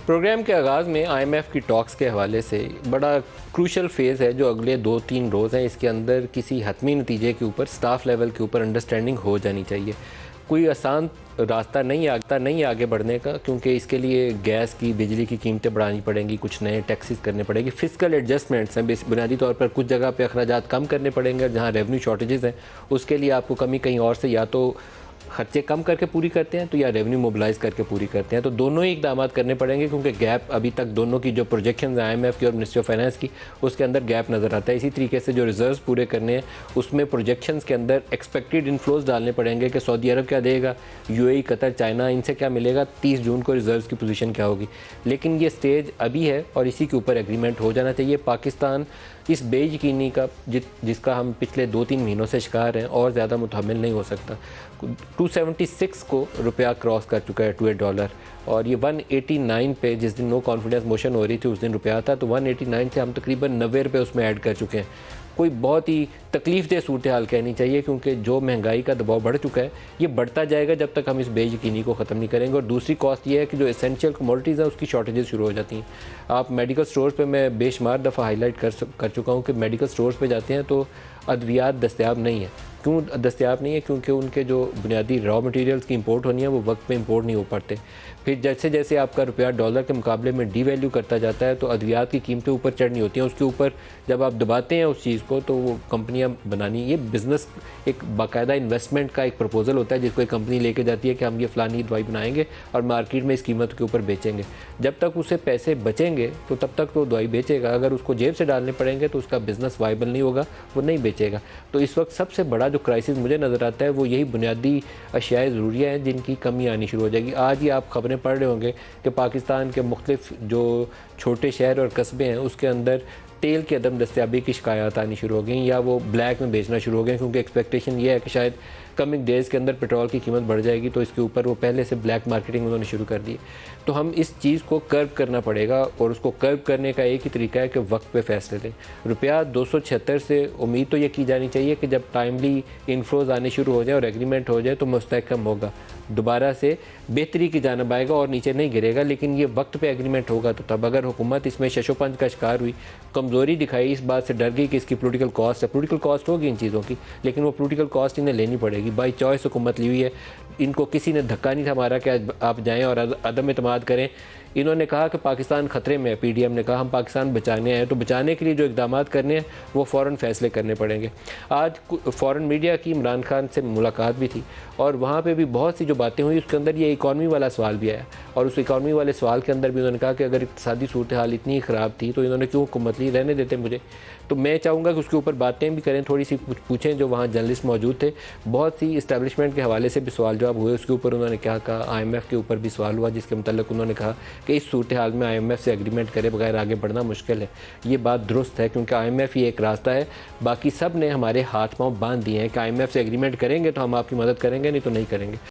Programme के आगाज़ में आईएमएफ की टॉक्स के हवाले से बड़ा क्रूशल फेज़ है जो अगले 2-3 रोज़ हैं। इसके अंदर किसी हतमी नतीजे के ऊपर स्टाफ लेवल के ऊपर अंडरस्टैंडिंग हो जानी चाहिए। कोई आसान रास्ता नहीं आगे बढ़ने का, क्योंकि इसके लिए गैस की, बिजली की कीमतें बढ़ानी पड़ेंगी, कुछ नए टैक्सेस करने पड़ेंगे, फिजिकल एडजस्टमेंट्स हैं। बुनियादी तौर पर कुछ जगह पे अखराजात कम करने पड़ेंगे और जहाँ रेवेन्यू शॉर्टेजेस हैं उसके लिए आपको कमी कहीं और से या तो खर्चे कम करके पूरी करते हैं तो या रेवेन्यू मोबिलाइज करके पूरी करते हैं। तो दोनों ही इकदाम करने पड़ेंगे, क्योंकि गैप अभी तक दोनों की जो प्रोजेक्शंस हैं आईएमएफ की और मिनिस्ट्री ऑफ फाइनेंस की, उसके अंदर गैप नज़र आता है। इसी तरीके से जो रिजर्व्स पूरे करने हैं उसमें प्रोजेक्शंस के अंदर एक्सपेक्टेड इनफ्लोज डालने पड़ेंगे कि सऊदी अरब क्या देगा, यूएई, कतर, चाइना, इनसे क्या मिलेगा, 30 जून को रिजर्व्स की पोजीशन क्या होगी। लेकिन ये स्टेज अभी है और इसी के ऊपर एग्रीमेंट हो जाना चाहिए। पाकिस्तान इस बेयकीनी का जिसका हम पिछले 2-3 महीनों से शिकार हैं और ज़्यादा मुतहम्मिल नहीं हो सकता। 276 को रुपया क्रॉस कर चुका है, $2 और ये 189 पे जिस दिन नो कॉन्फिडेंस मोशन हो रही थी उस दिन रुपया था, तो 189 से हम तकरीबन 90 रुपये उसमें ऐड कर चुके हैं। कोई बहुत ही तकलीफ़देह सूरत हाल कहनी चाहिए, क्योंकि जो महंगाई का दबाव बढ़ चुका है ये बढ़ता जाएगा जब तक हम इस बेयकीनी को ख़त्म नहीं करेंगे। और दूसरी कॉस्ट ये है कि जो एसेंशियल कमोडिटीज़ हैं उसकी शॉर्टेजेस शुरू हो जाती हैं। आप मेडिकल स्टोर्स पे, मैं बेशुमार दफ़ा हाईलाइट कर चुका हूँ कि मेडिकल स्टोर्स पे जाते हैं तो अद्वियात दस्तयाब नहीं है। क्यों दस्तयाब नहीं है? क्योंकि उनके जो बुनियादी रॉ मटेरियल्स की इंपोर्ट होनी है वो वक्त पे इंपोर्ट नहीं हो पाते। फिर जैसे जैसे आपका रुपया डॉलर के मुकाबले में डीवैल्यू करता जाता है तो अद्वियात की कीमतें ऊपर चढ़नी होती हैं। उसके ऊपर जब आप दबाते हैं उस चीज़ को तो वो कंपनियां बनानी, ये बिज़नेस एक बाकायदा इन्वेस्टमेंट का एक प्रपोजल होता है जिसको एक कंपनी लेके जाती है कि हम ये फ़लानी दवाई बनाएंगे और मार्केट में इस कीमत के ऊपर बेचेंगे। जब तक उसे पैसे बचेंगे तो तब तक तो दवाई बेचेगा, अगर उसको जेब से डालने पड़ेंगे तो उसका बिज़नेस वाइबल नहीं होगा, वो नहीं बेचेगा। तो इस वक्त सबसे बड़ा जो क्राइसिस मुझे नज़र आता है वो यही बुनियादी अशियाए ज़रूरिया हैं जिनकी कमी आनी शुरू हो जाएगी। आज ही आप खबरें पढ़ रहे होंगे कि पाकिस्तान के मुख्तलिफ जो छोटे शहर और कस्बे हैं उसके अंदर तेल की अदम दस्तयाबी की शिकायत आनी शुरू हो गई या वो ब्लैक में बेचना शुरू हो गए, क्योंकि एक्सपेक्टेशन ये है कि शायद कमिंग डेज़ के अंदर पेट्रोल की कीमत बढ़ जाएगी, तो इसके ऊपर वो पहले से ब्लैक मार्केटिंग उन्होंने शुरू कर दी। तो हम इस चीज़ को कर्व करना पड़ेगा और उसको कर्व करने का एक ही तरीका है कि वक्त पे फैसले लें। रुपया 276 से उम्मीद तो ये की जानी चाहिए कि जब टाइमली इनफ्लोज आने शुरू हो जाए और एग्रीमेंट हो जाए तो मुस्तहकम होगा, दोबारा से बेहतरी की जानब आएगा और नीचे नहीं गिरेगा। लेकिन ये वक्त पे एग्रीमेंट होगा तो तब अगर हुकूमत इसमें शशोपंज का शिकार हुई, कमज़ोरी दिखाई, इस बात से डर गई कि इसकी पोलिटिकल कॉस्ट है, पोलिटिकल कॉस्ट होगी इन चीज़ों की, लेकिन वो पोलिटिकल कॉस्ट इन्हें लेनी पड़ेगी। बाई चॉइस हुकूमत ली हुई है, इनको किसी ने धक्का नहीं था मारा कि आप जाएं और अदम एतमाद करें। इन्होंने कहा कि पाकिस्तान ख़तरे में है, पीडीएम ने कहा हम पाकिस्तान बचाने आए, तो बचाने के लिए जो इक़दाम करने हैं वो फ़ौरन फ़ैसले करने पड़ेंगे। आज फ़ौरन मीडिया की इमरान खान से मुलाकात भी थी और वहाँ पे भी बहुत सी जो बातें हुई उसके अंदर ये इकॉनमी वाला सवाल भी आया और उस इकॉनमी वाले सवाल के अंदर भी उन्होंने कहा कि अगर इक़्तिसादी सूरत हाल इतनी ख़राब थी तो इन्होंने क्यों हुकूमत ली, रहने देते मुझे। तो मैं चाहूँगा कि उसके ऊपर बातें भी करें, थोड़ी सी कुछ पूछें जो वहाँ जर्नलिस्ट मौजूद थे। बहुत सी इस्टेब्लिशमेंट के हवाले से भी सवाल जवाब हुए, उसके ऊपर उन्होंने क्या कहा। आईएमएफ के ऊपर भी सवाल हुआ जिसके मतलब उन्होंने कहा कि इस सूरत हाल में आईएमएफ से एग्रीमेंट करे बगैर आगे बढ़ना मुश्किल है। ये बात दुरुस्त है क्योंकि आईएमएफ ही एक रास्ता है, बाकी सब ने हमारे हाथ पांव बांध दिए हैं कि आईएमएफ से एग्रीमेंट करेंगे तो हम आपकी मदद करेंगे, नहीं तो नहीं करेंगे।